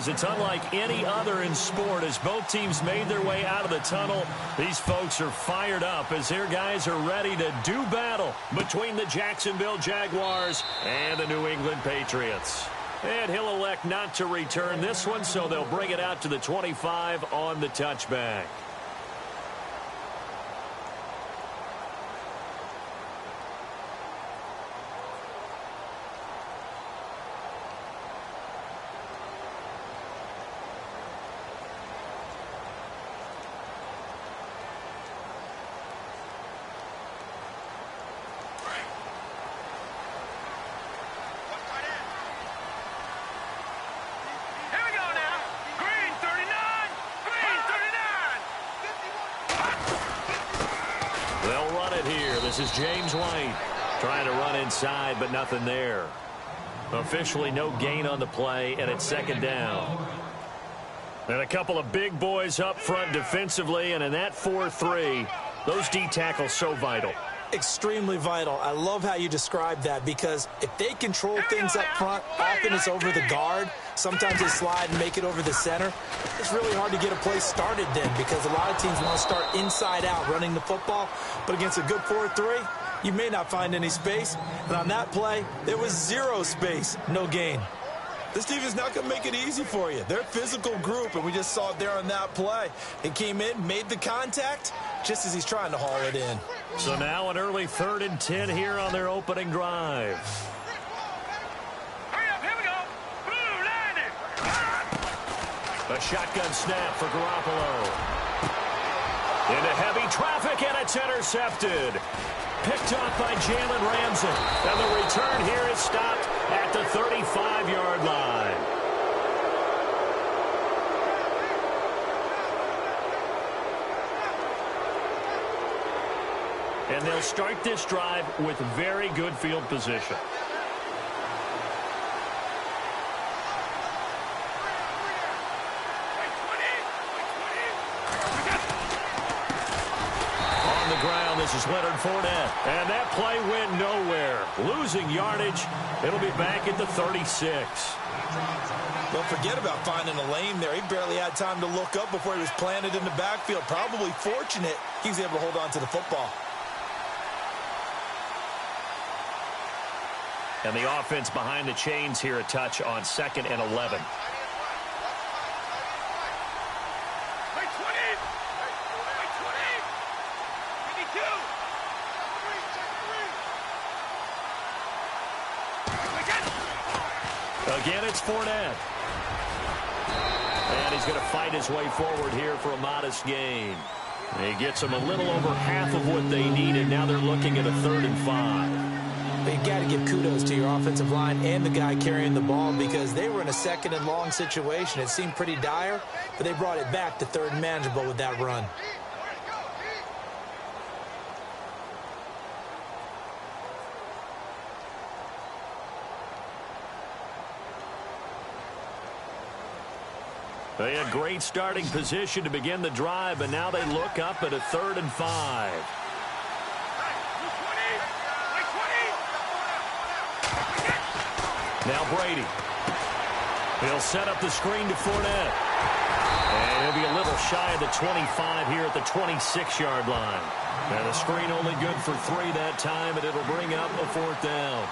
games. It's unlike any other in sport. As both teams made their way out of the tunnel, these folks are fired up as their guys are ready to do battle between the Jacksonville Jaguars and the New England Patriots. And he'll elect not to return this one, so they'll bring it out to the 25 on the touchback. This is James White trying to run inside, but nothing there. Officially no gain on the play, and it's second down. And a couple of big boys up front defensively, and in that 4-3, those D tackles so vital. Extremely vital. I love how you describe that, because if they control things up front, often it's over the guard. Sometimes they slide and make it over the center. It's really hard to get a play started then, because a lot of teams want to start inside out running the football. But against a good 4-3, you may not find any space. And on that play, there was zero space, no gain. This defense not going to make it easy for you. They're a physical group, and we just saw it there on that play. It came in, made the contact, just as he's trying to haul it in. So now an early 3rd and 10 here on their opening drive. Hurry up, here we go. Blue, line it. A shotgun snap for Garoppolo. Into heavy traffic, and it's intercepted. Picked off by Jalen Ramsey. And the return here is stopped at the 35-yard line. And they'll start this drive with very good field position. This is Leonard Fournette, and that play went nowhere. Losing yardage, it'll be back at the 36. Don't forget about finding a lane there. He barely had time to look up before he was planted in the backfield. Probably fortunate he was able to hold on to the football. And the offense behind the chains here, a touch on 2nd and 11. Again, it's Fournette. And he's going to fight his way forward here for a modest gain. He gets them a little over half of what they needed. Now they're looking at a 3rd and 5. But you got to give kudos to your offensive line and the guy carrying the ball, because they were in a 2nd and long situation. It seemed pretty dire, but they brought it back to 3rd and manageable with that run. They had great starting position to begin the drive, and now they look up at a 3rd and 5. Now Brady. He'll set up the screen to Fournette. And he'll be a little shy of the 25 here at the 26-yard line. And the screen only good for 3 that time, and it'll bring up a 4th down.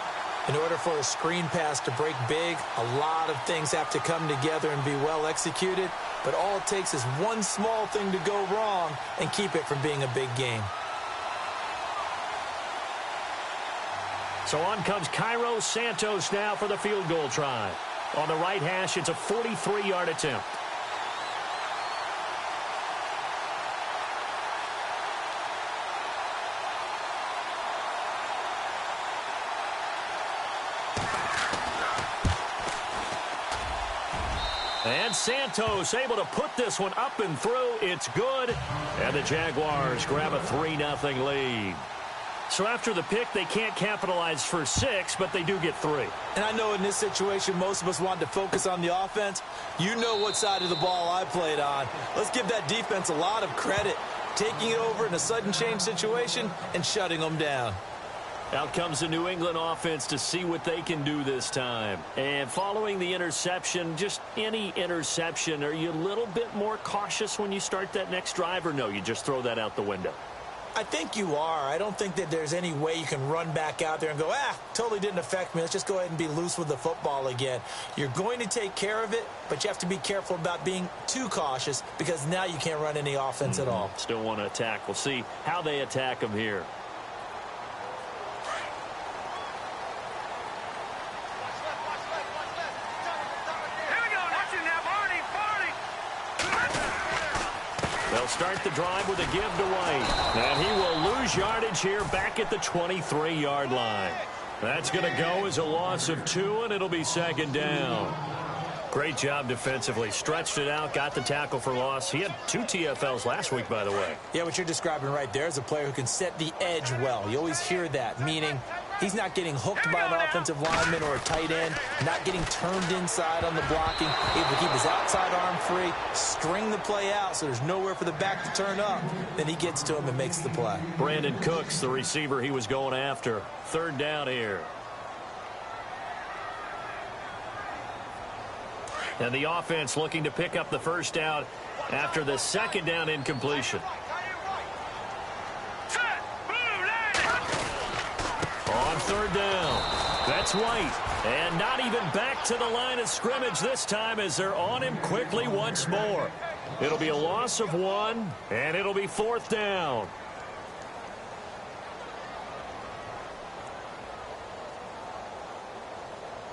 In order for a screen pass to break big, a lot of things have to come together and be well executed. But all it takes is one small thing to go wrong and keep it from being a big game. So on comes Cairo Santos now for the field goal try. On the right hash, it's a 43-yard attempt. And Santos able to put this one up and through. It's good. And the Jaguars grab a 3-0 lead. So after the pick, they can't capitalize for 6, but they do get 3. And I know in this situation, most of us want to focus on the offense. You know what side of the ball I played on. Let's give that defense a lot of credit, taking it over in a sudden change situation and shutting them down. Out comes the New England offense to see what they can do this time. And following the interception, just any interception, are you a little bit more cautious when you start that next drive, or no, you just throw that out the window? I think you are. I don't think that there's any way you can run back out there and go, totally didn't affect me. Let's just go ahead and be loose with the football again. You're going to take care of it, but you have to be careful about being too cautious because now you can't run any offense at all. Still want to attack. We'll see how they attack them here. They'll start the drive with a give to White. And he will lose yardage here back at the 23-yard line. That's going to go as a loss of 2, and it'll be second down. Great job defensively. Stretched it out, got the tackle for loss. He had 2 TFLs last week, by the way. Yeah, what you're describing right there is a player who can set the edge well. You always hear that, meaning he's not getting hooked by an offensive lineman or a tight end, not getting turned inside on the blocking, able to keep his outside arm free, string the play out so there's nowhere for the back to turn up. Then he gets to him and makes the play. Brandon Cooks, the receiver he was going after. Third down here. And the offense looking to pick up the first down after the second down incompletion. On third down, that's White. And not even back to the line of scrimmage this time as they're on him quickly once more. It'll be a loss of 1, and it'll be fourth down.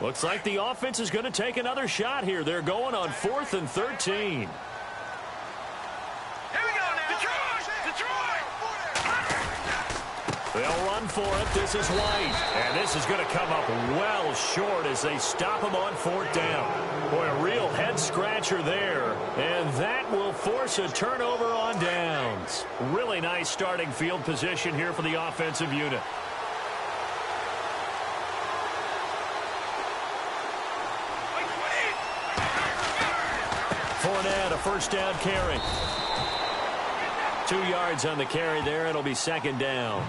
Looks like the offense is going to take another shot here. They're going on 4th and 13. Here we go now. Detroit! They'll run for it. This is White. And this is going to come up well short as they stop him on 4th down. Boy, a real head-scratcher there. And that will force a turnover on downs. Really nice starting field position here for the offensive unit. Fournette, a first down carry. 2 yards on the carry there. It'll be second down.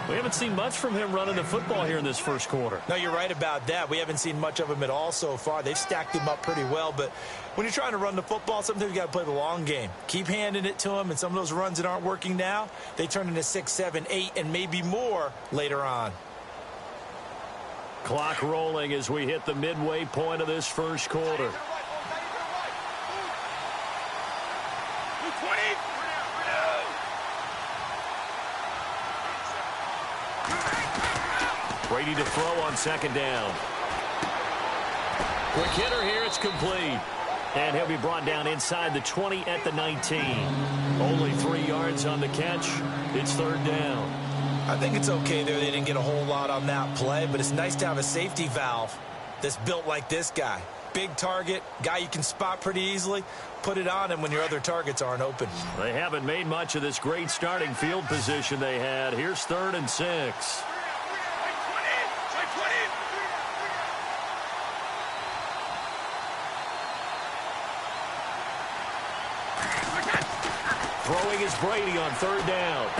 We haven't seen much from him running the football here in this first quarter. No, you're right about that. We haven't seen much of him at all so far. They've stacked him up pretty well, but when you're trying to run the football, sometimes you got to play the long game. Keep handing it to him, and some of those runs that aren't working now, they turn into 6, 7, 8, and maybe more later on. Clock rolling as we hit the midway point of this first quarter. Brady to throw on second down. Quick hitter here. It's complete. And he'll be brought down inside the 20 at the 19. Only 3 yards on the catch. It's third down. I think it's okay there. They didn't get a whole lot on that play, but it's nice to have a safety valve that's built like this guy. Big target, guy you can spot pretty easily. Put it on him when your other targets aren't open. They haven't made much of this great starting field position they had. Here's 3rd and 6. Throwing is Brady on third down.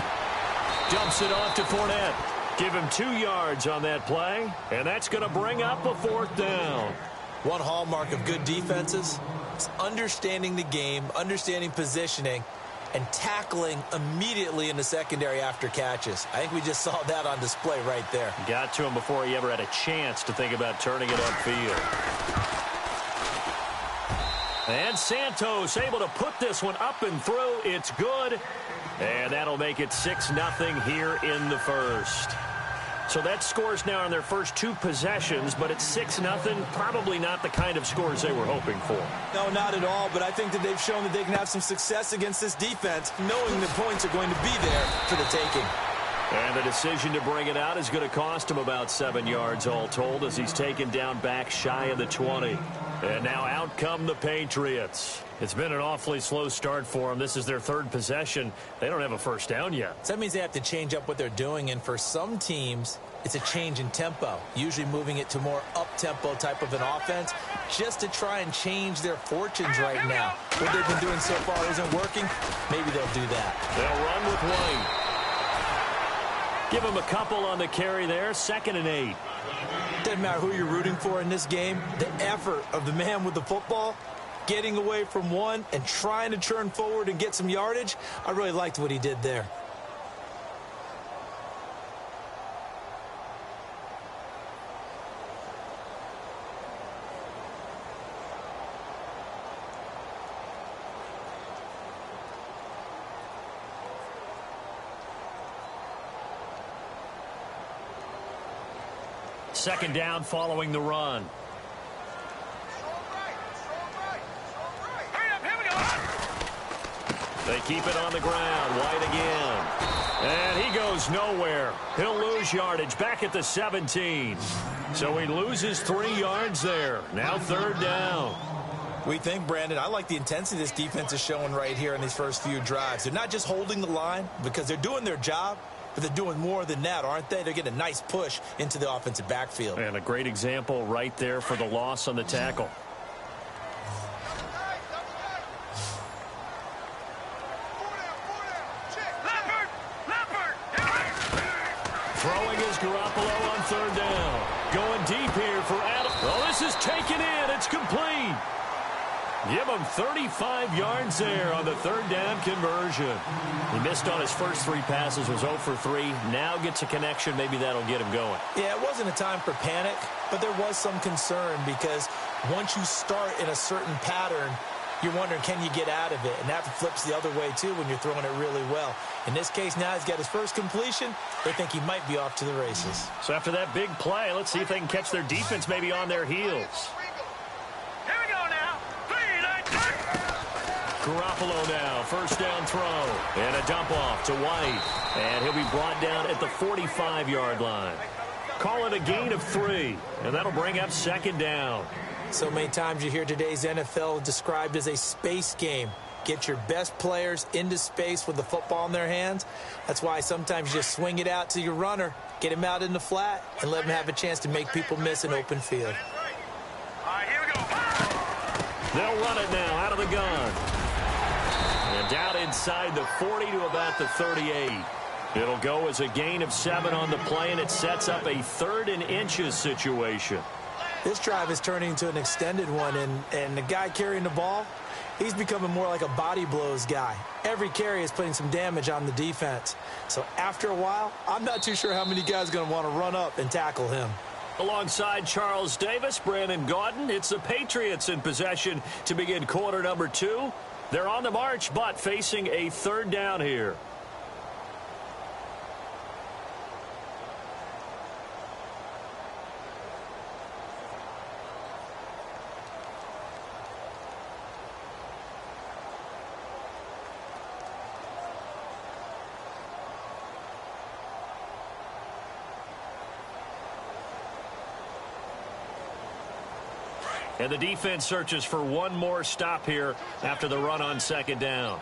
Dumps it off to Fournette. Give him 2 yards on that play, and that's going to bring up a fourth down. One hallmark of good defenses is understanding the game, understanding positioning, and tackling immediately in the secondary after catches. I think we just saw that on display right there. Got to him before he ever had a chance to think about turning it upfield. And Santos able to put this one up and through. It's good. And that'll make it 6-0 here in the first. So that scores now on their first 2 possessions, but it's 6-0. Probably not the kind of scores they were hoping for. No, not at all, but I think that they've shown that they can have some success against this defense, knowing the points are going to be there for the taking. And the decision to bring it out is going to cost him about 7 yards all told as he's taken down back shy of the 20. And now out come the Patriots. It's been an awfully slow start for them. This is their 3rd possession. They don't have a first down yet. So that means they have to change up what they're doing, and for some teams, it's a change in tempo, usually moving it to more up-tempo type of an offense just to try and change their fortunes right now. What they've been doing so far isn't working. Maybe they'll do that. They'll run with White. Give him a couple on the carry there, 2nd and 8. Doesn't matter who you're rooting for in this game. The effort of the man with the football, getting away from one and trying to turn forward and get some yardage, I really liked what he did there. Second down following the run. They keep it on the ground. White again. And he goes nowhere. He'll lose yardage back at the 17. So he loses 3 yards there. Now 3rd down. We think, Brandon, I like the intensity this defense is showing right here in these first few drives. They're not just holding the line because they're doing their job, but they're doing more than that, aren't they? They're getting a nice push into the offensive backfield. And a great example right there for the loss on the tackle. Throwing is Garoppolo on 3rd down. Going deep here for Adam. Oh, this is taken in. It's complete. Give him 35 yards there on the 3rd down conversion. He missed on his first 3 passes, was 0 for 3. Now gets a connection. Maybe that'll get him going. Yeah, it wasn't a time for panic, but there was some concern because once you start in a certain pattern, you're wondering, can you get out of it? And that flips the other way, too, when you're throwing it really well. In this case, now he's got his first completion. They think he might be off to the races. So after that big play, let's see if they can catch their defense maybe on their heels. Garoppolo now, 1st down throw, and a dump off to White. And he'll be brought down at the 45-yard line. Call it a gain of 3, and that'll bring up 2nd down. So many times you hear today's NFL described as a space game. Get your best players into space with the football in their hands. That's why sometimes you just swing it out to your runner, get him out in the flat, and let him have a chance to make people miss an open field. All right, here we go. They'll run it now out of the gun. And down inside the 40 to about the 38. It'll go as a gain of 7 on the play, and it sets up a 3rd and inches situation. This drive is turning into an extended one, and the guy carrying the ball, he's becoming more like a body blows guy. Every carry is putting some damage on the defense. So after a while, I'm not too sure how many guys are going to want to run up and tackle him. Alongside Charles Davis, Brandon Gaudin, it's the Patriots in possession to begin quarter number 2. They're on the march, but facing a 3rd down here. And the defense searches for one more stop here after the run on 2nd down.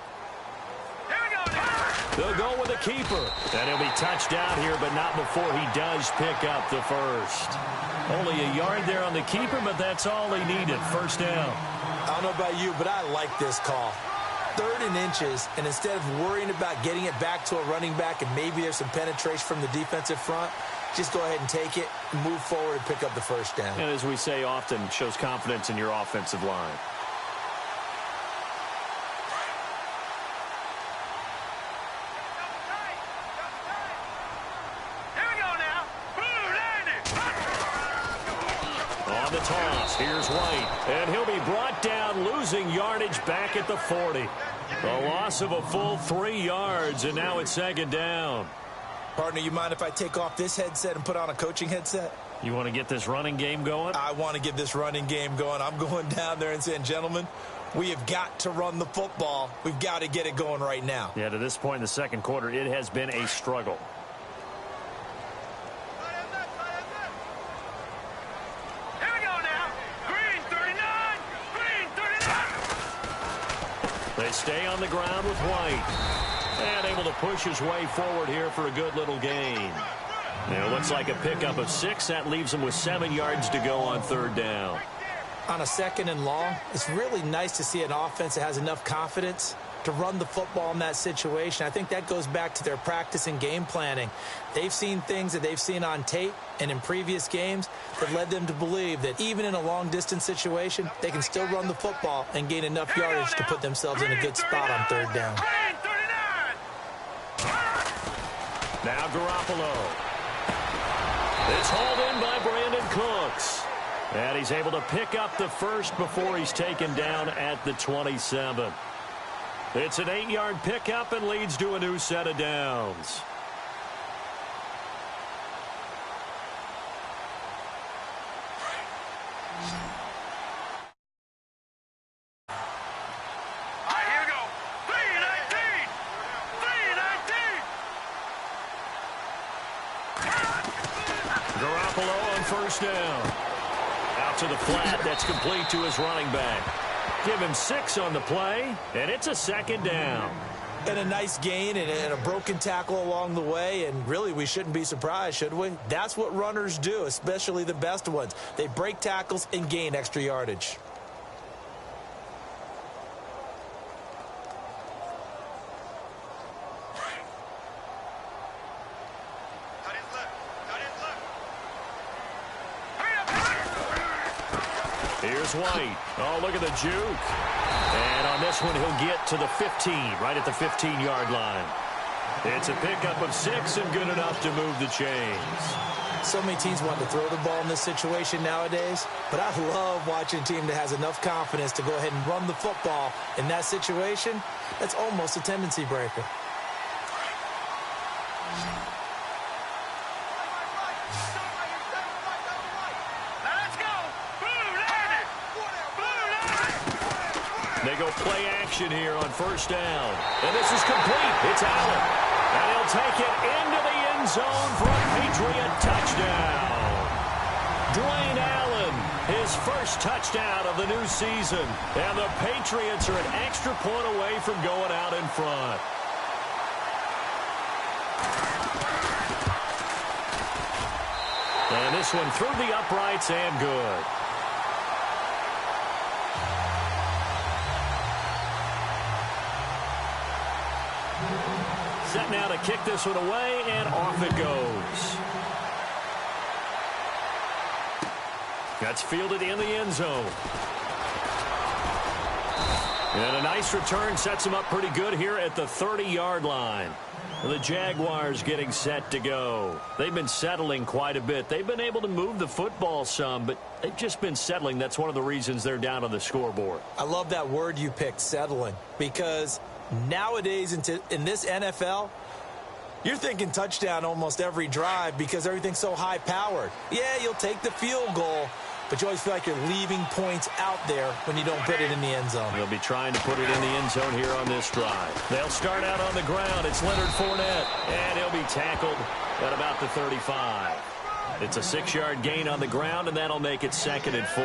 They'll go with a keeper. And he'll be touched down here, but not before he does pick up the 1st. Only a yard there on the keeper, but that's all he needed. 1st down. I don't know about you, but I like this call. 3rd and inches, and instead of worrying about getting it back to a running back and maybe there's some penetration from the defensive front, just go ahead and take it, move forward, and pick up the 1st down. And as we say often, shows confidence in your offensive line. Here we go now. On the toss, here's White. And he'll be brought down, losing yardage back at the 40. A loss of a full 3 yards, and now it's 2nd down. Partner, you mind if I take off this headset and put on a coaching headset? You want to get this running game going? I want to get this running game going. I'm going down there and saying, gentlemen, we have got to run the football. We've got to get it going right now. Yeah, to this point in the 2nd quarter, it has been a struggle. Here we go now. Green 39. Green 39. They stay on the ground with White. And able to push his way forward here for a good little gain. Now, it looks like a pickup of 6. That leaves him with 7 yards to go on 3rd down. On a 2nd and long, it's really nice to see an offense that has enough confidence to run the football in that situation. I think that goes back to their practice and game planning. They've seen things that they've seen on tape and in previous games that led them to believe that even in a long-distance situation, they can still run the football and gain enough yardage to put themselves in a good spot on third down. Now Garoppolo. It's hauled in by Brandon Cooks. And he's able to pick up the first before he's taken down at the 27. It's an 8-yard pickup and leads to a new set of downs. Garoppolo on first down. Out to the flat. That's complete to his running back. Give him 6 on the play, and it's a second down. And a nice gain and a broken tackle along the way, and really we shouldn't be surprised, should we? That's what runners do, especially the best ones. They break tackles and gain extra yardage. Here's White. Oh, look at the juke. And on this one, he'll get to the 15, right at the 15-yard line. It's a pickup of 6 and good enough to move the chains. So many teams want to throw the ball in this situation nowadays, but I love watching a team that has enough confidence to go ahead and run the football in that situation. That's almost a tendency breaker. They go play action here on first down. And this is complete. It's Allen. And he'll take it into the end zone for a Patriot touchdown. Dwayne Allen, his first touchdown of the new season. And the Patriots are an extra point away from going out in front. And this one through the uprights and good. Set now to kick this one away, and off it goes. That's fielded in the end zone. And a nice return sets him up pretty good here at the 30-yard line. The Jaguars getting set to go. They've been settling quite a bit. They've been able to move the football some, but they've just been settling. That's one of the reasons they're down on the scoreboard. I love that word you picked, settling, because nowadays in this NFL, you're thinking touchdown almost every drive because everything's so high-powered. Yeah, you'll take the field goal, but you always feel like you're leaving points out there when you don't put it in the end zone. They'll be trying to put it in the end zone here on this drive. They'll start out on the ground. It's Leonard Fournette, and he'll be tackled at about the 35. It's a 6-yard gain on the ground, and that'll make it 2nd and 4.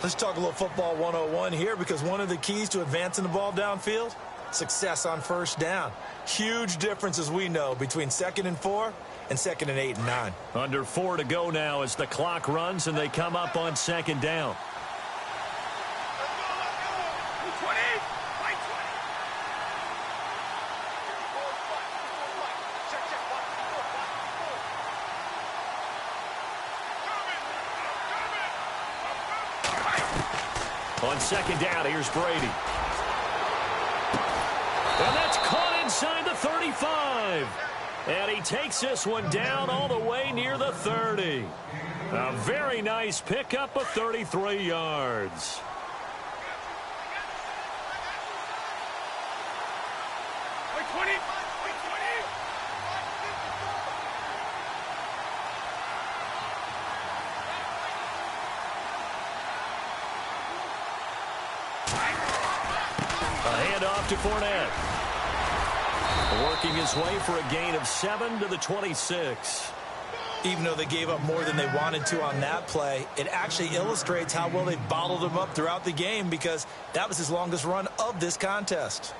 Let's talk a little football 101 here, because one of the keys to advancing the ball downfield, success on first down. Huge difference, as we know, between 2nd and 4 and 2nd and 8 and 9. Under 4 to go now as the clock runs and they come up on 2nd down. On 2nd down, here's Brady. And that's caught inside the 35. And he takes this one down all the way near the 30. A very nice pickup of 33 yards. A handoff to Fournette. Working his way for a gain of 7 to the 26. Even though they gave up more than they wanted to on that play, it actually illustrates how well they bottled him up throughout the game, because that was his longest run of this contest.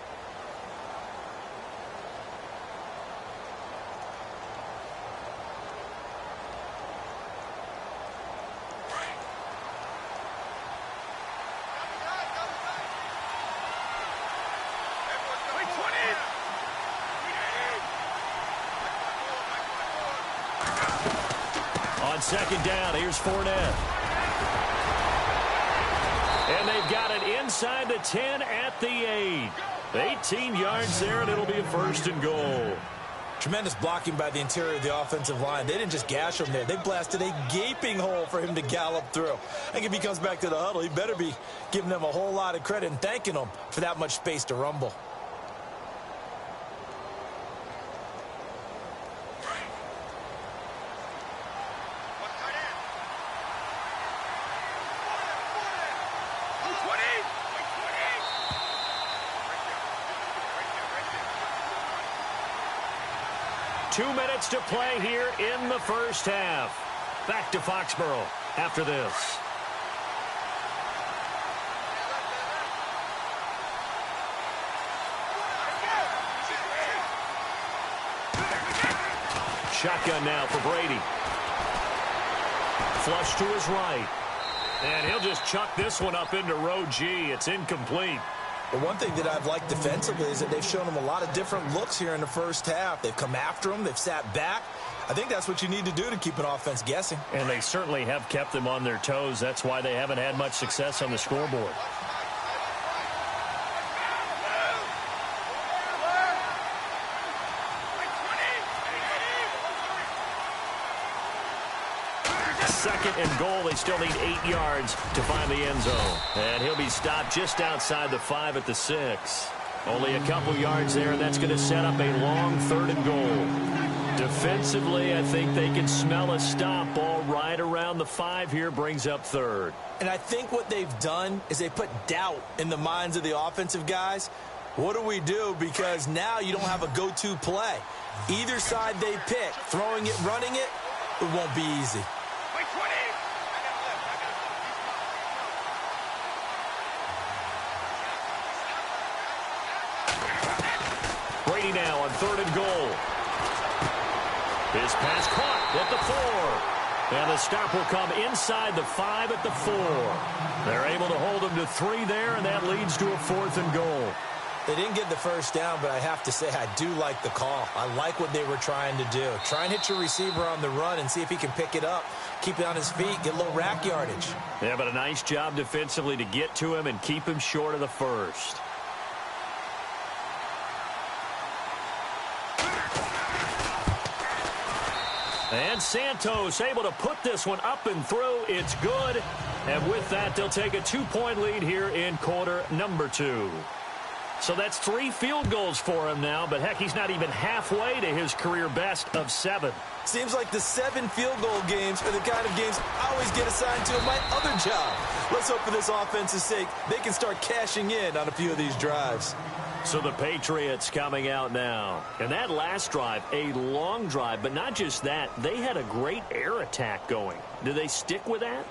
On second down, here's Fournette. And they've got it inside the 10 at the 8. 18 yards there, and it'll be a first and goal. Tremendous blocking by the interior of the offensive line. They didn't just gash him there. They blasted a gaping hole for him to gallop through. I think if he comes back to the huddle, he better be giving them a whole lot of credit and thanking them for that much space to rumble. Two minutes to play here in the first half. Back to Foxborough after this. Shotgun now for Brady. Flush to his right. And he'll just chuck this one up into row G. It's incomplete. But one thing that I've liked defensively is that they've shown him a lot of different looks here in the first half. They've come after him. They've sat back. I think that's what you need to do to keep an offense guessing. And they certainly have kept them on their toes. That's why they haven't had much success on the scoreboard. Second and goal. They still need 8 yards to find the end zone. And he'll be stopped just outside the 5 at the 6. Only a couple yards there, and that's going to set up a long third and goal. Defensively, I think they can smell a stop. Ball right around the 5 here brings up third. And I think what they've done is they put doubt in the minds of the offensive guys. What do we do? Because now you don't have a go-to play. Either side they pick, throwing it, running it, it won't be easy. Brady now on third and goal. His pass caught at the 4. And the stop will come inside the 5 at the 4. They're able to hold him to 3 there, and that leads to a 4th and goal. They didn't get the first down, but I have to say I do like the call. I like what they were trying to do. Try and hit your receiver on the run and see if he can pick it up, keep it on his feet, get a little rack yardage. Yeah, but a nice job defensively to get to him and keep him short of the first. And Santos able to put this one up and through. It's good. And with that, they'll take a 2-point lead here in quarter number 2. So that's 3 field goals for him now, but heck, he's not even halfway to his career best of 7. Seems like the 7 field goal games are the kind of games I always get assigned to in my other job. Let's hope for this offense's sake they can start cashing in on a few of these drives. So the Patriots coming out now. And that last drive, a long drive, but not just that. They had a great air attack going. Do they stick with that?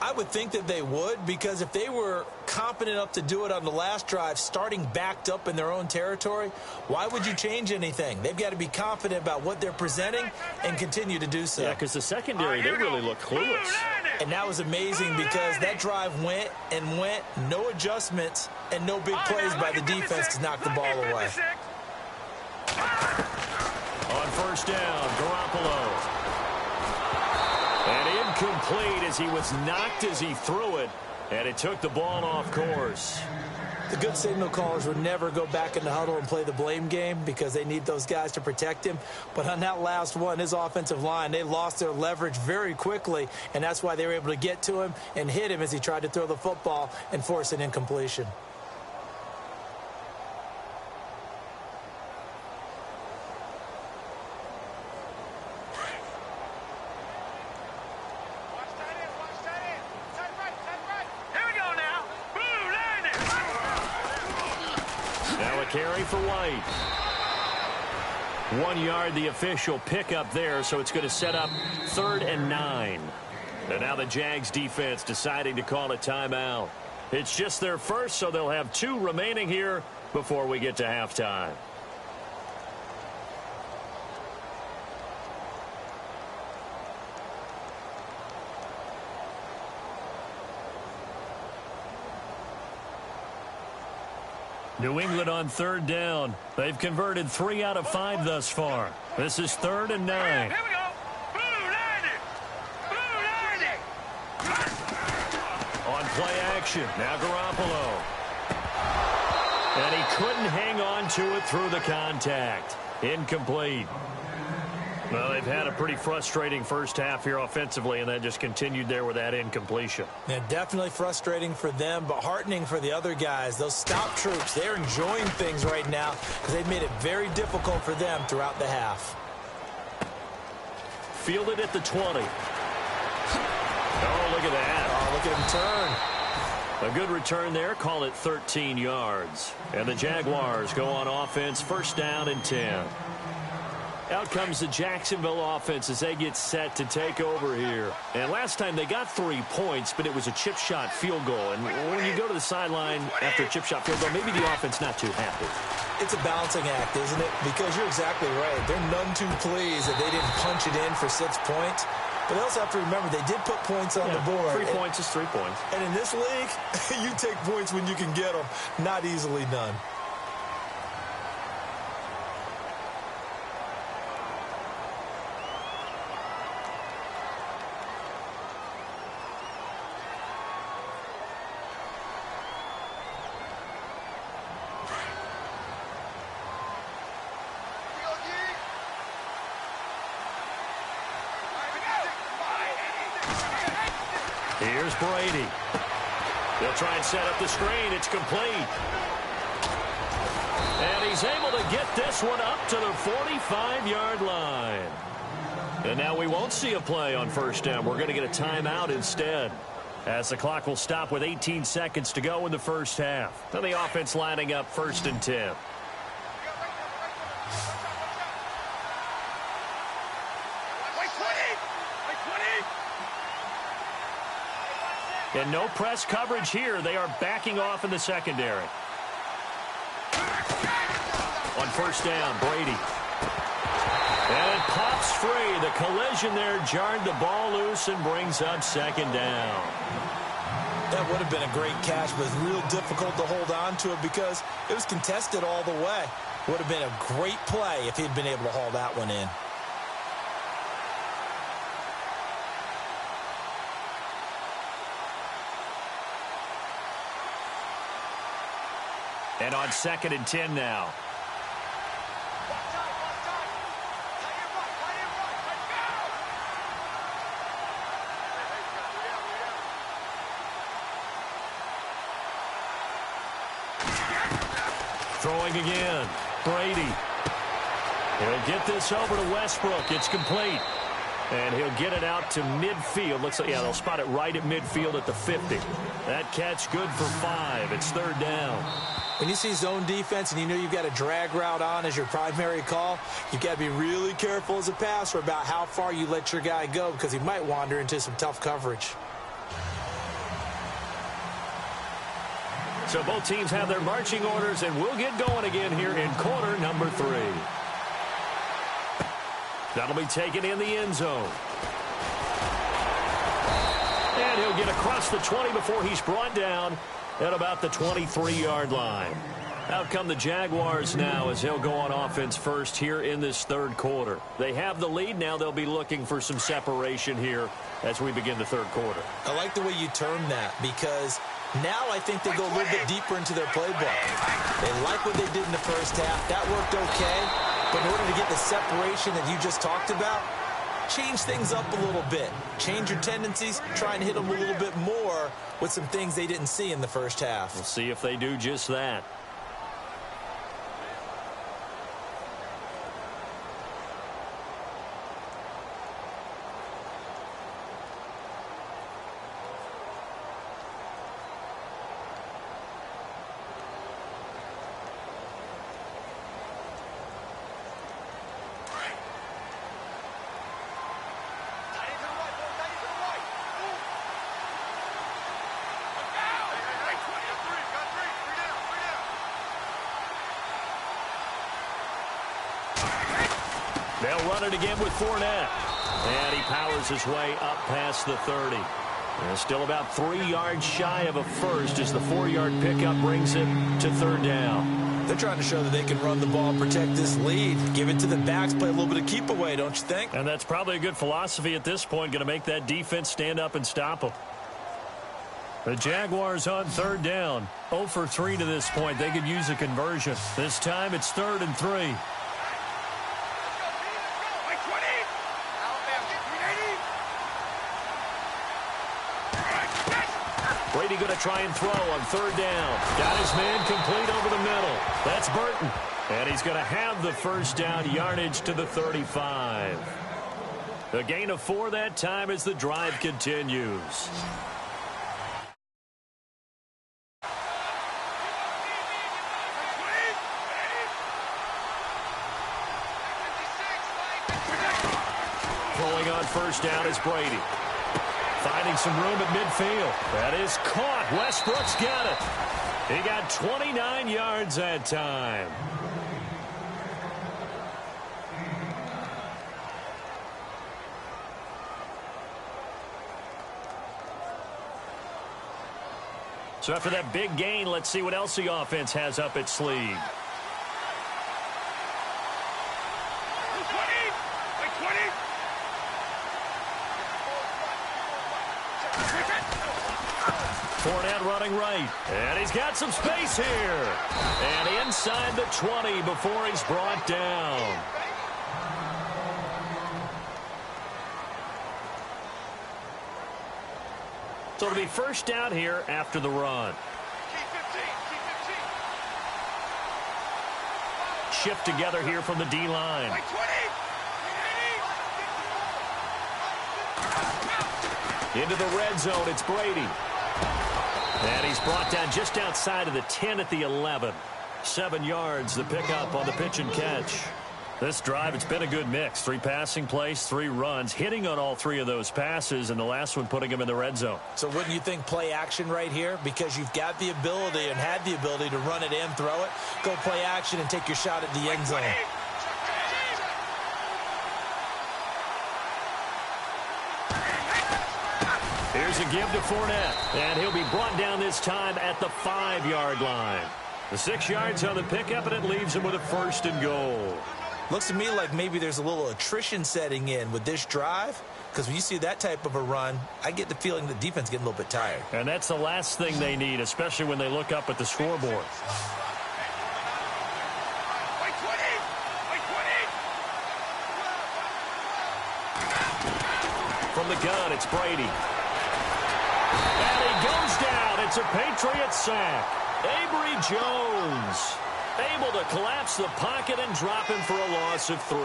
I would think that they would, because if they were competent enough to do it on the last drive, starting backed up in their own territory, why would you change anything? They've got to be confident about what they're presenting and continue to do so. Yeah, because the secondary, they really look clueless. And that was amazing because that drive went and went, no adjustments, and no big plays by the defense to knock the ball away. On first down, Garoppolo. And incomplete as he was knocked as he threw it, and it took the ball off course. The good signal callers would never go back in the huddle and play the blame game because they need those guys to protect him. But on that last one, his offensive line, they lost their leverage very quickly, and that's why they were able to get to him and hit him as he tried to throw the football and force an incompletion. Carry for White. 1 yard, the official pickup there, so it's going to set up 3rd and 9. And now the Jags defense deciding to call a timeout. It's just their first, so they'll have 2 remaining here before we get to halftime. New England on 3rd down. They've converted 3 out of 5 thus far. This is 3rd and 9. Here we go. Blue, line it. play action. Now Garoppolo. And he couldn't hang on to it through the contact. Incomplete. Well, they've had a pretty frustrating first half here offensively, and that just continued there with that incompletion. Yeah, definitely frustrating for them, but heartening for the other guys. Those stop troops, they're enjoying things right now because they've made it very difficult for them throughout the half. Fielded at the 20. Oh, look at that. Oh, look at him turn. A good return there. Call it 13 yards. And the Jaguars go on offense, first down and 10. Out comes the Jacksonville offense as they get set to take over here. And last time they got 3 points, but it was a chip shot field goal. And when you go to the sideline after a chip shot field goal, maybe the offense not too happy. It's a balancing act, isn't it? Because you're exactly right. They're none too pleased that they didn't punch it in for 6 points. But they also have to remember they did put points on the board. 3 points is 3 points. And in this league, you take points when you can get them. Not easily done. Here's Brady. They'll try and set up the screen. It's complete. And he's able to get this one up to the 45-yard line. And now we won't see a play on first down. We're going to get a timeout instead, as the clock will stop with 18 seconds to go in the first half. So the offense lining up first and 10. And no press coverage here. They are backing off in the secondary. On first down, Brady. And it pops free. The collision there jarred the ball loose and brings up second down. That would have been a great catch, but it's real difficult to hold on to it because it was contested all the way. Would have been a great play if he'd been able to haul that one in. And on second and 10 now. Throwing again. Brady. He'll get this over to Westbrook. It's complete. And he'll get it out to midfield. Looks like, yeah, they'll spot it right at midfield at the 50. That catch good for 5. It's third down. When you see zone defense and you know you've got a drag route on as your primary call, you've got to be really careful as a passer about how far you let your guy go because he might wander into some tough coverage. So both teams have their marching orders, and we'll get going again here in quarter number 3. That'll be taken in the end zone. And he'll get across the 20 before he's brought down at about the 23-yard line. Out come the Jaguars now as they'll go on offense first here in this third quarter. They have the lead. Now they'll be looking for some separation here as we begin the third quarter. I like the way you term that because now I think they go a little bit deeper into their playbook. They like what they did in the first half. That worked okay. But in order to get the separation that you just talked about, change things up a little bit. Change your tendencies. Try and hit them a little bit more with some things they didn't see in the first half. We'll see if they do just that. They'll run it again with Fournette. And he powers his way up past the 30. And still about 3 yards shy of a first as the 4-yard pickup brings him to third down. They're trying to show that they can run the ball and protect this lead. Give it to the backs, play a little bit of keep away, don't you think? And that's probably a good philosophy at this point, going to make that defense stand up and stop them. The Jaguars on third down. 0 for 3 to this point. They could use a conversion. This time it's 3rd and 3. Brady going to try and throw on third down. Got his man complete over the middle. That's Burton. And he's going to have the first down yardage to the 35. A gain of 4 that time as the drive continues. Throwing on first down is Brady. Finding some room at midfield. That is caught. Westbrook's got it. He got 29 yards that time. So after that big gain, let's see what else the offense has up its sleeve. Fournette running right. And he's got some space here. And inside the 20 before he's brought down. So it'll be first down here after the run. Shift together here from the D-line. Into the red zone, it's Brady. And he's brought down just outside of the 10 at the 11. 7 yards, the pickup on the pitch and catch. This drive, it's been a good mix. 3 passing plays, 3 runs, hitting on all 3 of those passes, and the last one putting him in the red zone. So wouldn't you think play action right here? Because you've got the ability and had the ability to run it in, throw it, go play action, and take your shot at the end zone. Here's a give to Fournette, and he'll be brought down this time at the 5-yard line. The 6 yards on the pickup, and it leaves him with a 1st and goal. Looks to me like maybe there's a little attrition setting in with this drive, because when you see that type of a run, I get the feeling the defense getting a little bit tired. And that's the last thing they need, especially when they look up at the scoreboard. From the gun, it's Brady. And he goes down. It's a Patriot sack. Avery Jones able to collapse the pocket and drop him for a loss of 3.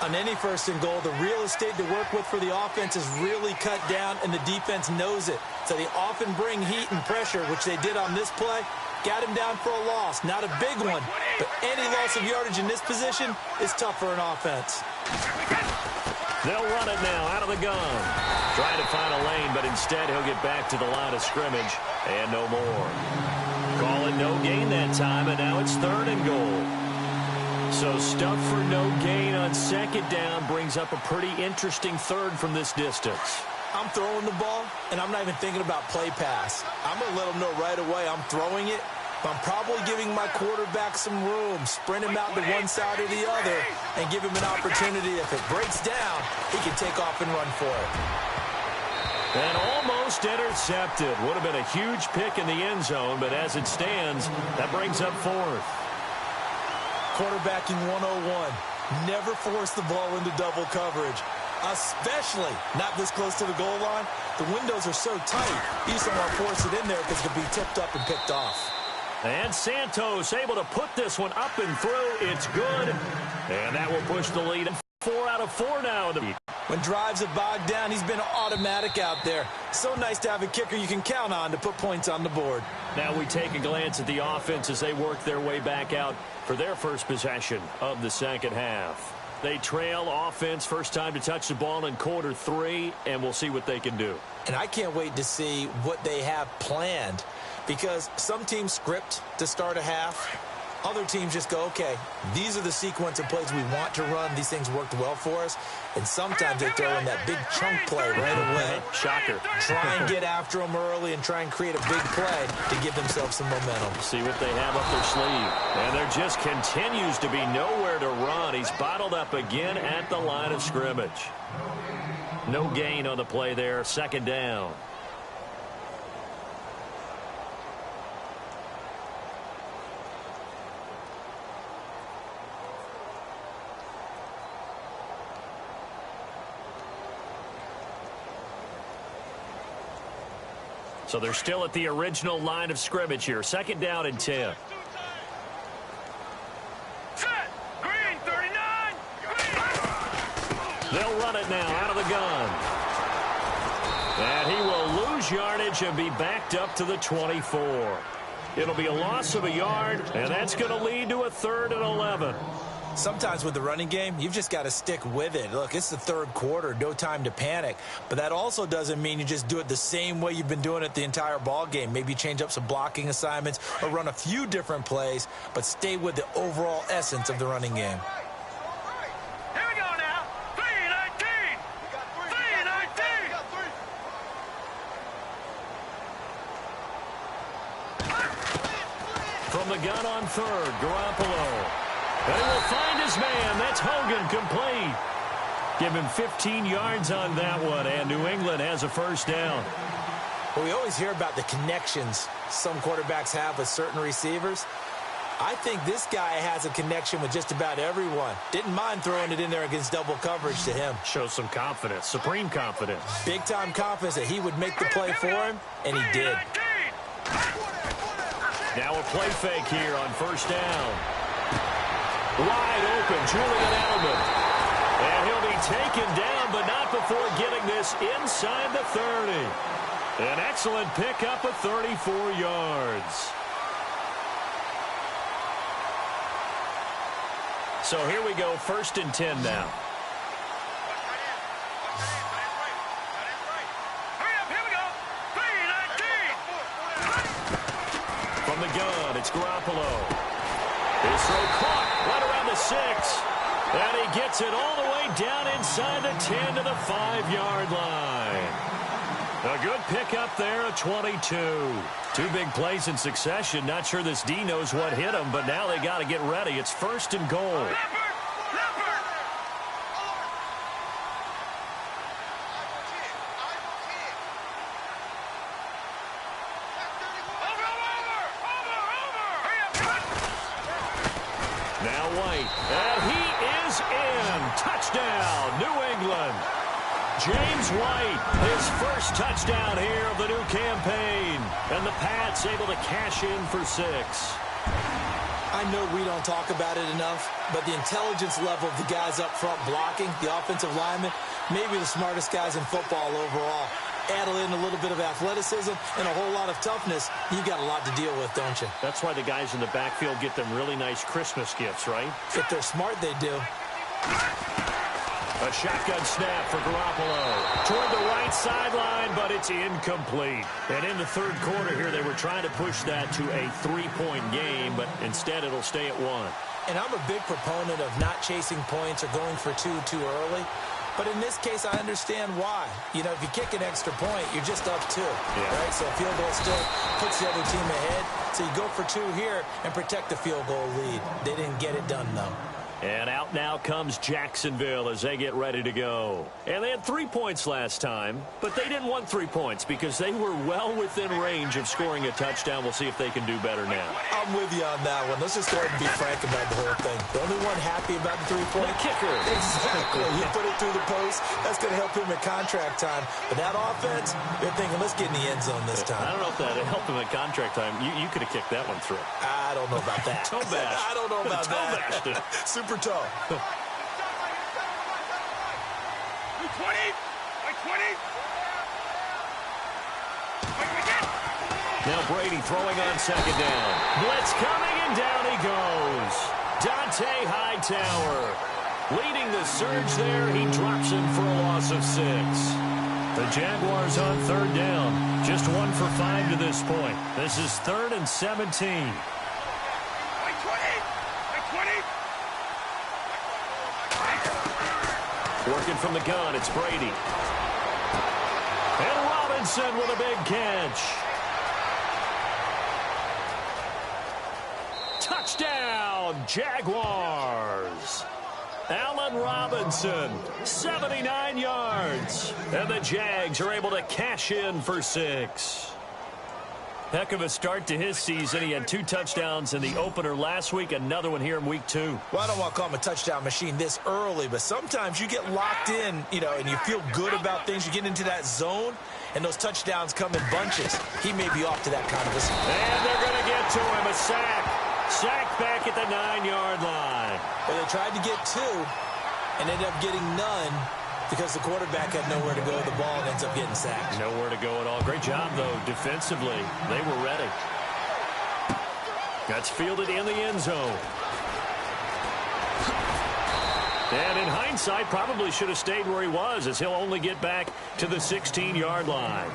On any 1st and goal, the real estate to work with for the offense is really cut down, and the defense knows it. So they often bring heat and pressure, which they did on this play. Got him down for a loss. Not a big one, but any loss of yardage in this position is tough for an offense. They'll run it now out of the gun. Trying to find a lane, but instead he'll get back to the line of scrimmage and no more. Call it no gain that time, and now it's 3rd and goal. So stuff for no gain on 2nd down brings up a pretty interesting 3rd from this distance. I'm throwing the ball, and I'm not even thinking about play pass. I'm going to let them know right away I'm throwing it. But I'm probably giving my quarterback some room, sprint him out to one side or the other, and give him an opportunity. If it breaks down, he can take off and run for it. And almost intercepted. Would have been a huge pick in the end zone, but as it stands, that brings up 4th. Quarterbacking 101. Never force the ball into double coverage, especially not this close to the goal line. The windows are so tight, you just don't want to force it in there because it could be tipped up and picked off. And Santos able to put this one up and through. It's good. And that will push the lead. 4 out of 4 now. When drives have bogged down, he's been automatic out there. So nice to have a kicker you can count on to put points on the board. Now we take a glance at the offense as they work their way back out for their first possession of the 2nd half. They trail offense, first time to touch the ball in quarter 3, and we'll see what they can do. And I can't wait to see what they have planned, because some teams script to start a half. Other teams just go, okay, these are the sequence of plays we want to run. These things worked well for us. And sometimes they throw in that big chunk play right away. Shocker. Try and get after them early and try and create a big play to give themselves some momentum. See what they have up their sleeve. And there just continues to be nowhere to run. He's bottled up again at the line of scrimmage. No gain on the play there. 2nd down. So they're still at the original line of scrimmage here. 2nd down and 10. Set. Green 39. They'll run it now out of the gun. And he will lose yardage and be backed up to the 24. It'll be a loss of a yard, and that's going to lead to a 3rd and 11. Sometimes with the running game, you've just got to stick with it. Look, it's the 3rd quarter, no time to panic. But that also doesn't mean you just do it the same way you've been doing it the entire ball game. Maybe change up some blocking assignments or run a few different plays, but stay with the overall essence of the running game. Here we go now. 319. 319. From the gun on 3rd, Garoppolo. And he will find his man. That's Hogan, complete. Give him 15 yards on that one, and New England has a 1st down. Well, we always hear about the connections some quarterbacks have with certain receivers. I think this guy has a connection with just about everyone. Didn't mind throwing it in there against double coverage to him. Shows some confidence, supreme confidence. Big-time confidence that he would make the play for him, and he did. Now a play fake here on 1st down. Wide open, Julian Edelman. And he'll be taken down, but not before getting this inside the 30. An excellent pickup of 34 yards. So here we go, 1st and 10 now. Here we go. 319. From the gun, it's Garoppolo. His throw caught right around the 6. And he gets it all the way down inside the 10 to the 5-yard line. A good pickup there, a 22. 2 big plays in succession. Not sure this D knows what hit him, but now they got to get ready. It's 1st and goal. Leopard. Now White, and he is in. Touchdown, New England. James White, his 1st touchdown here of the new campaign. And the Pats able to cash in for 6. I know we don't talk about it enough, but the intelligence level of the guys up front blocking, the offensive linemen, maybe the smartest guys in football overall. Add in a little bit of athleticism and a whole lot of toughness, you got a lot to deal with, don't you? That's why the guys in the backfield get them really nice Christmas gifts, right? If they're smart, they do. A shotgun snap for Garoppolo. Toward the right sideline, but it's incomplete. And in the 3rd quarter here, they were trying to push that to a 3-point game, but instead it'll stay at 1. And I'm a big proponent of not chasing points or going for 2 too early. But in this case, I understand why. You know, if you kick an extra point, you're just up 2, right? So a field goal still puts the other team ahead. So you go for 2 here and protect the field goal lead. They didn't get it done, though. And out now comes Jacksonville as they get ready to go. And they had 3 points last time, but they didn't want 3 points because they were well within range of scoring a touchdown. We'll see if they can do better now. I'm with you on that one. Let's just go ahead and be frank about the whole thing. The only one happy about the 3-point kicker. Exactly. He put it through the post. That's going to help him at contract time. But that offense, they're thinking, let's get in the end zone this time. I don't know if that helped him at contract time. You could have kicked that one through. I don't know about that. Toe bash. I don't know about Toe that. bashed it. Super tall. 20. 20. Now Brady throwing on 2nd down. Blitz coming, and down he goes. Dante Hightower leading the surge there. He drops him for a loss of 6. The Jaguars on 3rd down. Just 1 for 5 to this point. This is 3rd and 17. Working from the gun, it's Brady. And Robinson with a big catch. Touchdown, Jaguars. Allen Robinson, 79 yards. And the Jags are able to cash in for 6. Heck of a start to his season. He had 2 touchdowns in the opener last week, another one here in week 2. Well, I don't want to call him a touchdown machine this early, but sometimes you get locked in, you know, and you feel good about things. You get into that zone, and those touchdowns come in bunches. He may be off to that kind of a start. And they're going to get to him. A sack. Sack back at the 9-yard line. Well, they tried to get 2 and ended up getting none because the quarterback had nowhere to go with the ball and ends up getting sacked. Nowhere to go at all. Great job, though, defensively. They were ready. That's fielded in the end zone. And in hindsight, probably should have stayed where he was, as he'll only get back to the 16-yard line.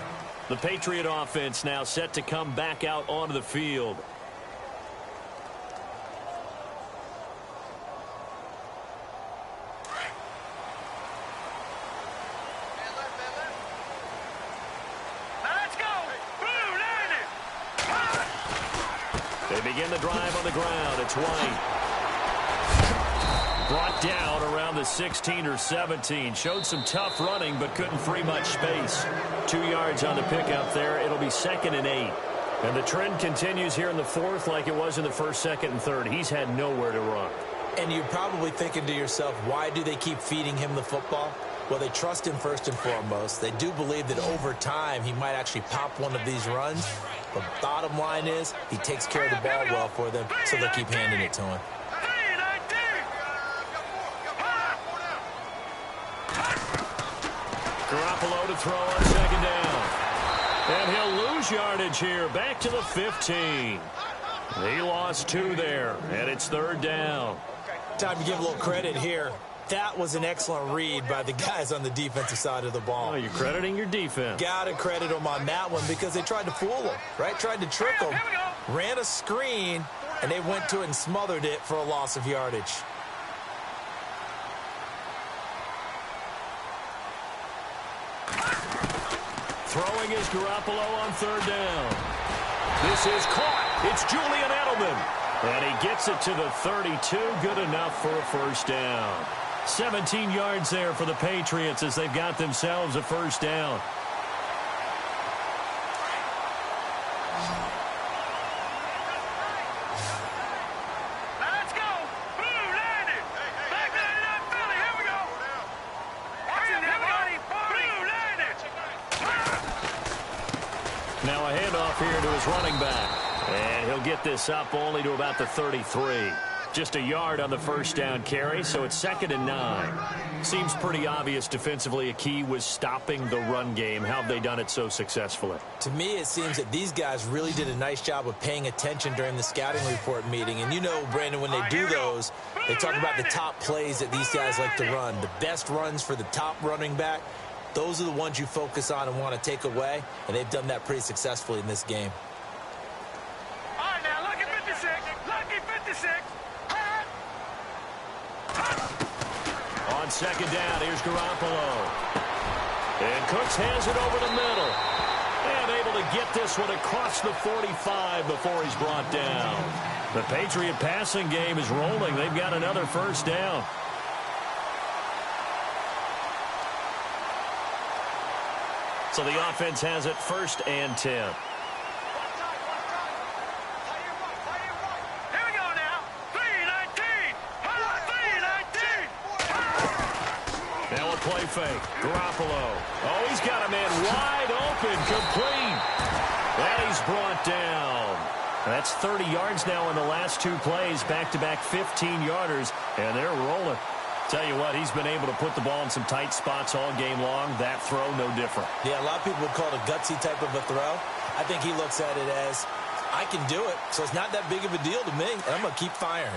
The Patriot offense now set to come back out onto the field. They begin the drive on the ground. It's White. Brought down around the 16 or 17. Showed some tough running, but couldn't free much space. 2 yards on the pickup there. It'll be 2nd and 8. And the trend continues here in the 4th like it was in the 1st, 2nd, and 3rd. He's had nowhere to run. And you're probably thinking to yourself, why do they keep feeding him the football? Well, they trust him first and foremost. They do believe that over time he might actually pop one of these runs. The bottom line is he takes care of the ball well for them, so they'll keep handing it to him. Garoppolo to throw on 2nd down. And he'll lose yardage here. Back to the 15. He lost 2 there, and it's 3rd down. Time to give a little credit here. That was an excellent read by the guys on the defensive side of the ball. Oh, you're crediting your defense. Got to credit them on that one because they tried to fool him, right? Tried to trick him, ran a screen, and they went to it and smothered it for a loss of yardage. Throwing is Garoppolo on 3rd down. This is caught. It's Julian Edelman. And he gets it to the 32. Good enough for a 1st down. 17 yards there for the Patriots as they've got themselves a 1st down. Let's go. Blue landed. Back 99 Philly. Here we go. Blue landed. Now a handoff here to his running back. And he'll get this up only to about the 33. Just a yard on the 1st down carry, so it's 2nd and 9. Seems pretty obvious defensively a key was stopping the run game. How have they done it so successfully? To me, it seems that these guys really did a nice job of paying attention during the scouting report meeting. And you know, Brandon, when they do those, they talk about the top plays that these guys like to run. The best runs for the top running back, those are the ones you focus on and want to take away. And they've done that pretty successfully in this game. All right, now, lucky 56. Lucky 56. On 2nd down, here's Garoppolo. And Cooks has it over the middle. And able to get this one across the 45 before he's brought down. The Patriot passing game is rolling. They've got another 1st down. So the offense has it 1st and 10. Play fake. Garoppolo. Oh, he's got a man wide open. Complete. And he's brought down. That's 30 yards now in the last 2 plays. Back-to-back 15-yarders. And they're rolling. Tell you what, he's been able to put the ball in some tight spots all game long. That throw, no different. Yeah, a lot of people would call it a gutsy type of a throw. I think he looks at it as, I can do it, so it's not that big of a deal to me, and I'm going to keep firing.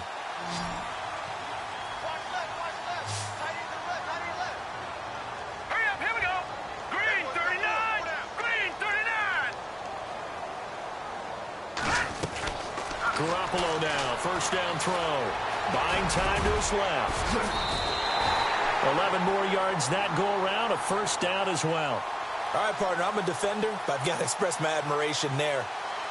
Garoppolo now, 1st down throw. Buying time to his left. 11 more yards that go around, a 1st down as well. All right, partner, I'm a defender, but I've got to express my admiration there.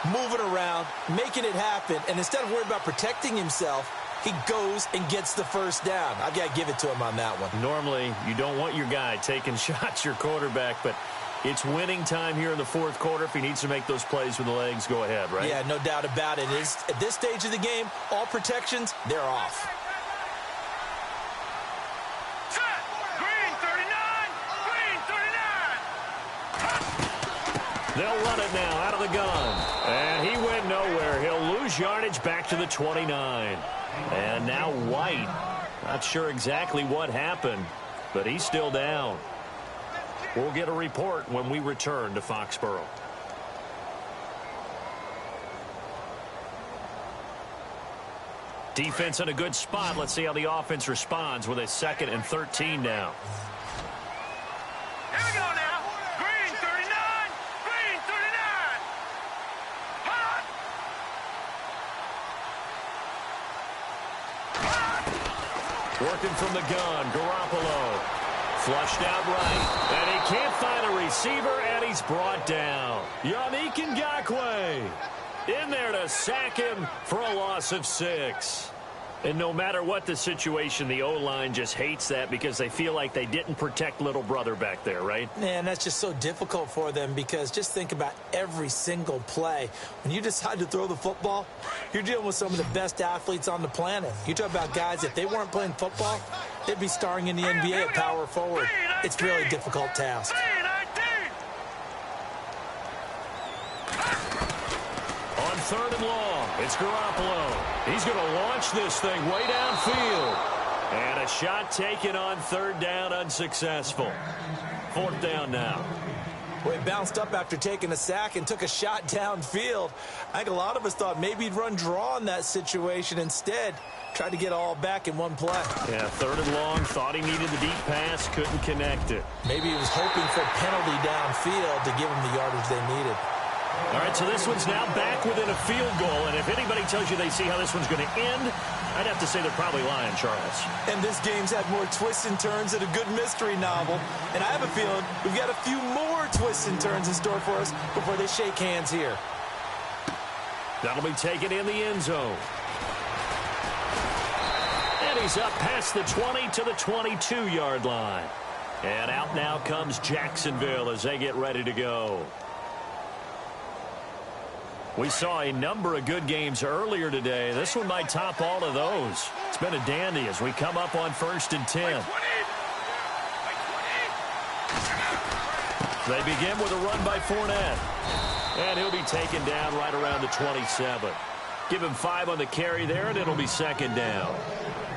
Moving around, making it happen, and instead of worrying about protecting himself, he goes and gets the 1st down. I've got to give it to him on that one. Normally, you don't want your guy taking shots, your quarterback, but it's winning time here in the 4th quarter. If he needs to make those plays with the legs, go ahead, right? Yeah, no doubt about it. At this stage of the game, all protections, they're off. Set. Green 39. Green 39. They'll run it now out of the gun. And he went nowhere. He'll lose yardage back to the 29. And now White. Not sure exactly what happened, but he's still down. We'll get a report when we return to Foxborough. Defense in a good spot. Let's see how the offense responds with a 2nd and 13 now. Here we go now. Green 39. Green 39. Hot. Hot. Working from the gun, Garoppolo. Flushed out right. And he can't find a receiver, and he's brought down. Yannick Ngakoue in there to sack him for a loss of 6. And no matter what the situation, the O-line just hates that because they feel like they didn't protect little brother back there, right? Man, that's just so difficult for them because just think about every single play. When you decide to throw the football, you're dealing with some of the best athletes on the planet. You talk about guys, if they weren't playing football, they'd be starring in the NBA at power forward. It's a really difficult task. On 3rd and long, it's Garoppolo. He's going to launch this thing way downfield. And a shot taken on 3rd down, unsuccessful. 4th down now. Well, he bounced up after taking a sack and took a shot downfield. I think a lot of us thought maybe he'd run draw in that situation. Instead, tried to get all back in one play. Yeah, 3rd and long, thought he needed the deep pass, couldn't connect it. Maybe he was hoping for a penalty downfield to give him the yardage they needed. All right, so this one's now back within a field goal, and if anybody tells you they see how this one's going to end, I'd have to say they're probably lying, Charles. And this game's had more twists and turns than a good mystery novel, and I have a feeling we've got a few more twists and turns in store for us before they shake hands here. That'll be taken in the end zone. And he's up past the 20 to the 22-yard line. And out now comes Jacksonville as they get ready to go. We saw a number of good games earlier today. This one might top all of those. It's been a dandy as we come up on 1st and 10. They begin with a run by Fournette. And he'll be taken down right around the 27. Give him 5 on the carry there, and it'll be 2nd down.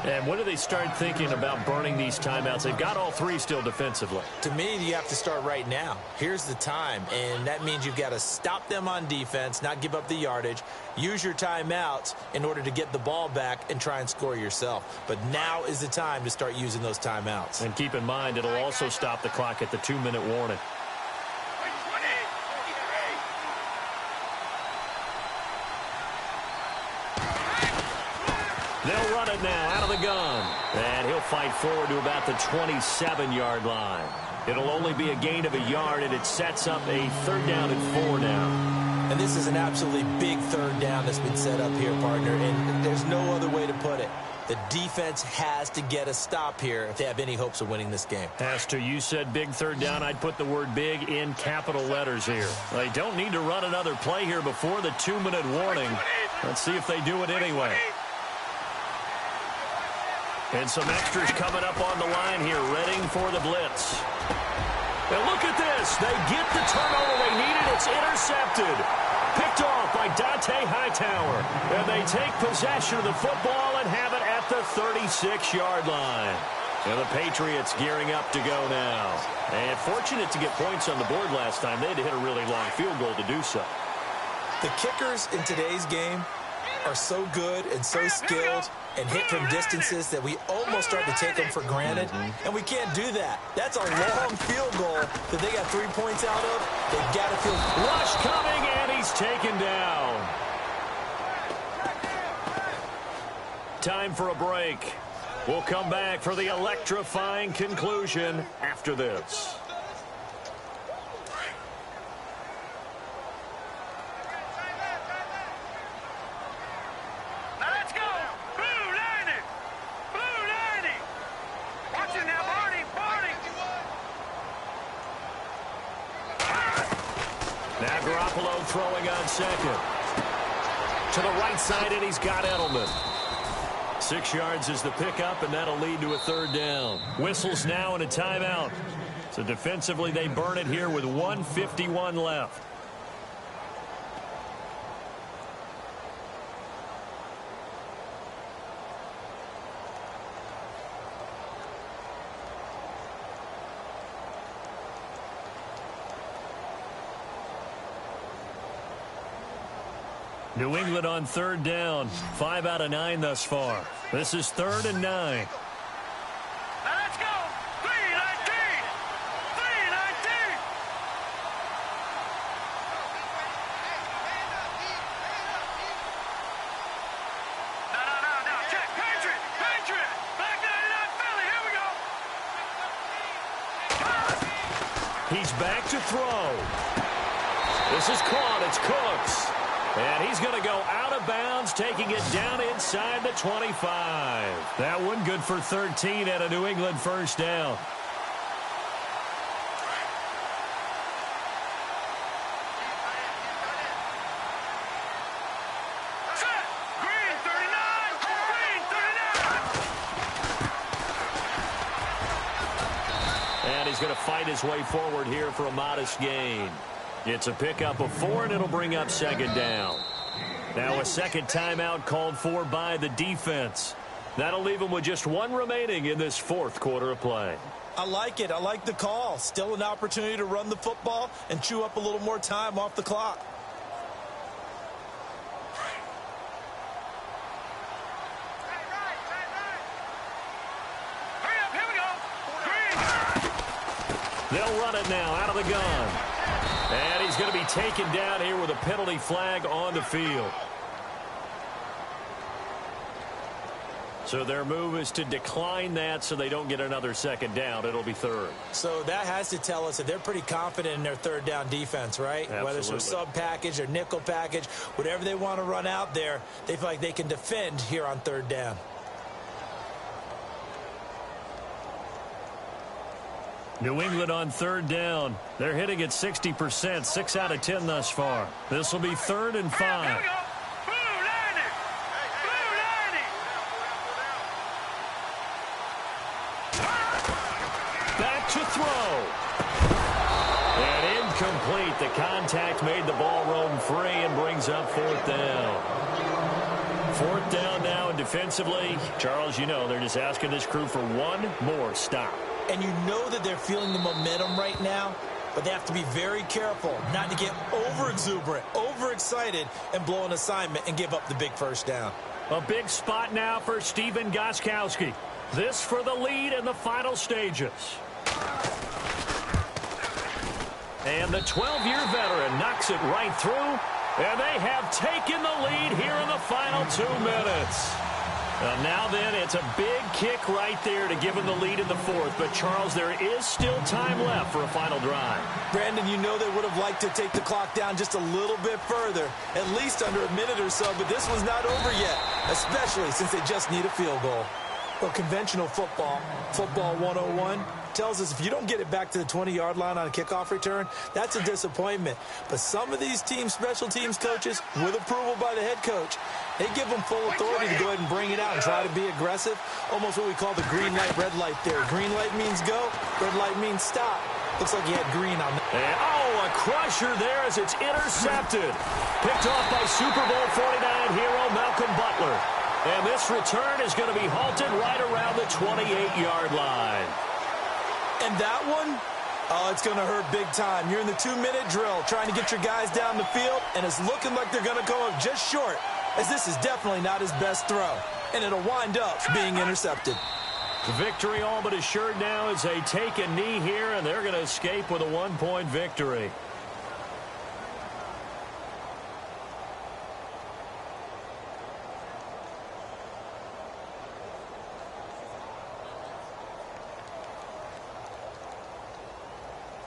And when do they start thinking about burning these timeouts? They've got all 3 still defensively. To me, you have to start right now. Here's the time, and that means you've got to stop them on defense, not give up the yardage, use your timeouts in order to get the ball back and try and score yourself. But now is the time to start using those timeouts. And keep in mind, it'll also stop the clock at the 2-minute warning. They'll run it now out of the gun. And he'll fight forward to about the 27-yard line. It'll only be a gain of a yard, and it sets up a 3rd down and 4 now. And this is an absolutely big 3rd down that's been set up here, partner, and there's no other way to put it. The defense has to get a stop here if they have any hopes of winning this game. Has to. You said big 3rd down. I'd put the word big in capital letters here. They don't need to run another play here before the 2-minute warning. Let's see if they do it anyway. And some extras coming up on the line here, readying for the blitz. And look at this. They get the turnover they needed. It's intercepted. Picked off by Dante Hightower. And they take possession of the football and have it at the 36-yard line. And the Patriots gearing up to go now. And fortunate to get points on the board last time. They had to hit a really long field goal to do so. The kickers in today's game are so good and so skilled and hit from distances that we almost start to take them for granted, and we can't do that. That's a long field goal that they got 3 points out of. They've got to feel rush coming, and he's taken down. Time for a break. We'll come back for the electrifying conclusion after this. Now Garoppolo throwing on 2nd. To the right side, and he's got Edelman. 6 yards is the pickup, and that'll lead to a 3rd down. Whistles now and a timeout. So defensively, they burn it here with 1:51 left. New England on third down. 5 out of 9 thus far. This is 3rd and 9. Let's go. 319. 319. No. Check. Patriot. Back 99 Philly. Here we go. He's back to throw. This is caught. It's Cooks. And he's going to go out of bounds, taking it down inside the 25. That one good for 13 at a New England first down. Set. Green 39. Green 39. And he's going to fight his way forward here for a modest gain. It's a pickup of 4, and it'll bring up 2nd down. Now a second timeout called for by the defense. That'll leave them with just 1 remaining in this 4th quarter of play. I like it. I like the call. Still an opportunity to run the football and chew up a little more time off the clock. Hurry up. Here we go. Green. They'll run it now out of the gun. And he's going to be taken down here with a penalty flag on the field. So their move is to decline that so they don't get another 2nd down. It'll be 3rd. So that has to tell us that they're pretty confident in their 3rd down defense, right? Absolutely. Whether it's a sub package or nickel package, whatever they want to run out there, they feel like they can defend here on 3rd down. New England on 3rd down. They're hitting at 60%, 6 out of 10 thus far. This will be 3rd and 5. Here we go. Blue 90. Blue 90. Back to throw. And incomplete. The contact made the ball roam free and brings up 4th down. 4th down now, and defensively, Charles, you know, they're just asking this crew for 1 more stop. And you know that they're feeling the momentum right now, but they have to be very careful not to get over-exuberant, over-excited, and blow an assignment and give up the big first down. A big spot now for Stephen Gostkowski. This for the lead in the final stages. And the 12-year veteran knocks it right through, and they have taken the lead here in the final 2 minutes. Now then, it's a big kick right there to give him the lead in the 4th. But, Charles, there is still time left for a final drive. Brandon, you know they would have liked to take the clock down just a little bit further, at least under a minute or so, but this was not over yet, especially since they just need a field goal. Well, conventional football 101, tells us if you don't get it back to the 20-yard line on a kickoff return, that's a disappointment. But some of these teams, special teams coaches, with approval by the head coach, they give them full authority to go ahead and bring it out and try to be aggressive. Almost what we call the green light, red light theory. Green light means go, red light means stop. Looks like he had green on that. And, oh, a crusher there as it's intercepted. Picked off by Super Bowl 49 hero Malcolm Butler. And this return is going to be halted right around the 28-yard line. And that one, oh, it's going to hurt big time. You're in the 2-minute drill trying to get your guys down the field, and it's looking like they're going to come up just short, as this is definitely not his best throw. And it'll wind up being intercepted. Victory all but assured now as they take a knee here, and they're going to escape with a 1-point victory.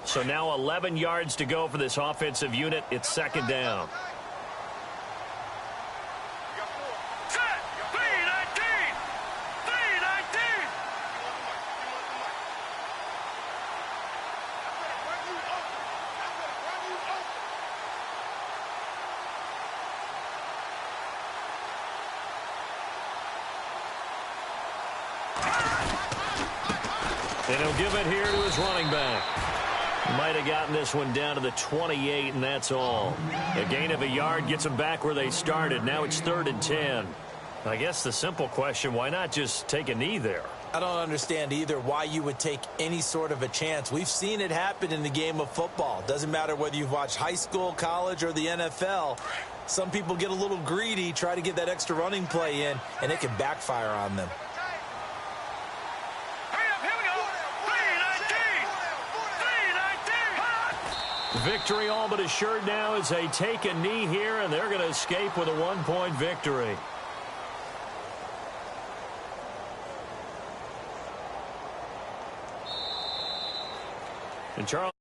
So now 11 yards to go for this offensive unit. It's 2nd down. Set. 319. 319. And he'll give it here to his running back. Might have gotten this one down to the 28, and that's all. A gain of a yard gets them back where they started. Now it's 3rd and 10. I guess the simple question, why not just take a knee there? I don't understand either why you would take any sort of a chance. We've seen it happen in the game of football. Doesn't matter whether you've watched high school, college, or the NFL. Some people get a little greedy, try to get that extra running play in, and it can backfire on them. Victory all but assured now as they take a knee here, and they're going to escape with a 1-point victory. And Charles.